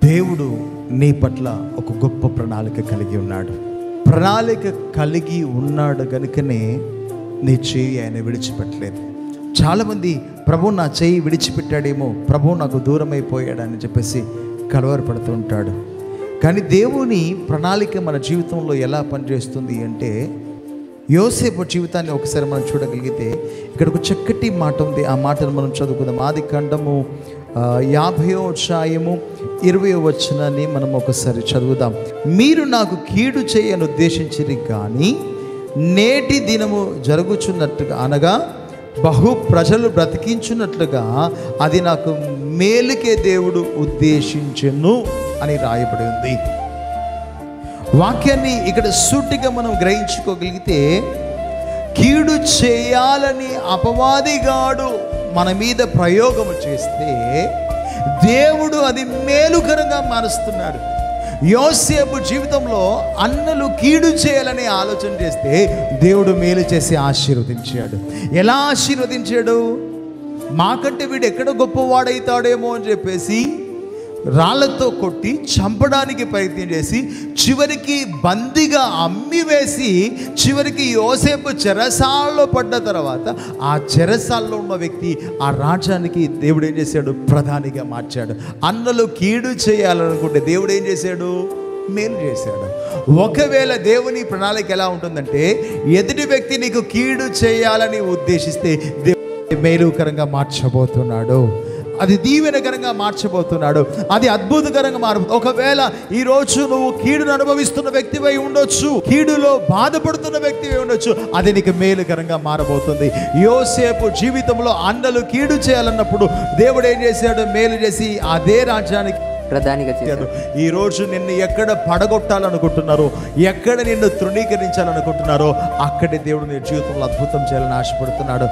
దేవుడు నీ పట్ల ఒక గొప్ప ప్రణాళిక కలిగి ఉన్నాడు. ప్రణాళిక కలిగి ఉన్నాడు కనుకనే నీ చేయి ఆయన విడిచిపెట్టలేదు. చాలామంది ప్రభు నా చేయి విడిచిపెట్టాడేమో, ప్రభు నాకు దూరం అయిపోయాడని చెప్పేసి కలవరపడుతూ ఉంటాడు. కానీ దేవుని ప్రణాళిక మన జీవితంలో ఎలా పనిచేస్తుంది అంటే, యోసేపు జీవితాన్ని ఒకసారి మనం చూడగలిగితే ఇక్కడ ఒక చక్కటి మాట ఉంది. ఆ మాటను మనం చదువుకుందాం. ఆది కాండము 50వ అధ్యాయము 20వ వచనాన్ని మనం ఒకసారి చదువుదాం. మీరు నాకు కీడు చేయను ఉద్దేశించిరి కానీ నేటి దినము జరుగుచున్నట్టుగా, అనగా బహు ప్రజలు బ్రతికించున్నట్లుగా అది నాకు మేలుకే దేవుడు ఉద్దేశించెను అని రాయబడి ఉంది. వాక్యాన్ని ఇక్కడ సూటిగా మనం గ్రహించుకోగలిగితే, కీడు చేయాలని అపవాదిగాడు మన మీద ప్రయోగము చేస్తే దేవుడు అది మేలుకరంగా మారుస్తున్నాడు. యోసేపు జీవితంలో అన్నలు కీడు చేయాలని ఆలోచన చేస్తే దేవుడు మేలు చేసి ఆశీర్వదించాడు. ఎలా ఆశీర్వదించాడు? మాకంటే వీడు ఎక్కడ గొప్పవాడైతాడేమో అని చెప్పేసి రాళ్లతో కొట్టి చంపడానికి ప్రయత్నం చేసి చివరికి బందీగా అమ్మివేసి చివరికి యోసేపు చెరసాలలో పడ్డ తర్వాత ఆ చెరసాలలో ఉన్న వ్యక్తి ఆ రాజ్యానికి దేవుడు ఏం చేశాడు? ప్రధానిగా మార్చాడు. అన్నలు కీడు చేయాలనుకుంటే దేవుడు ఏం చేశాడు? మేలు చేశాడు. ఒకవేళ దేవుని ప్రణాళిక ఎలా ఉంటుందంటే, ఎదుటి వ్యక్తి నీకు కీడు చేయాలని ఉద్దేశిస్తే దేవుడు మేలుకరంగా మార్చబోతున్నాడు, అది దీవెనకరంగా మార్చబోతున్నాడు, అది అద్భుతకరంగా ఒకవేళ ఈరోజు నువ్వు కీడును అనుభవిస్తున్న వ్యక్తివై ఉండొచ్చు, కీడులో బాధపడుతున్న వ్యక్తివై ఉండొచ్చు, అది నీకు మేలుకరంగా మారబోతుంది. యోసేపు జీవితంలో అన్నలు కీడు చేయాలన్నప్పుడు దేవుడు ఏం చేశాడు? మేలు చేసి అదే రాజ్యానికి ప్రధానిగా చేశాడు. ఈ రోజు నిన్ను ఎక్కడ పడగొట్టాలనుకుంటున్నారో, ఎక్కడ నిన్ను తృణీకరించాలనుకుంటున్నారో అక్కడే దేవుడు నీ జీవితంలో అద్భుతం చేయాలని ఆశపడుతున్నాడు.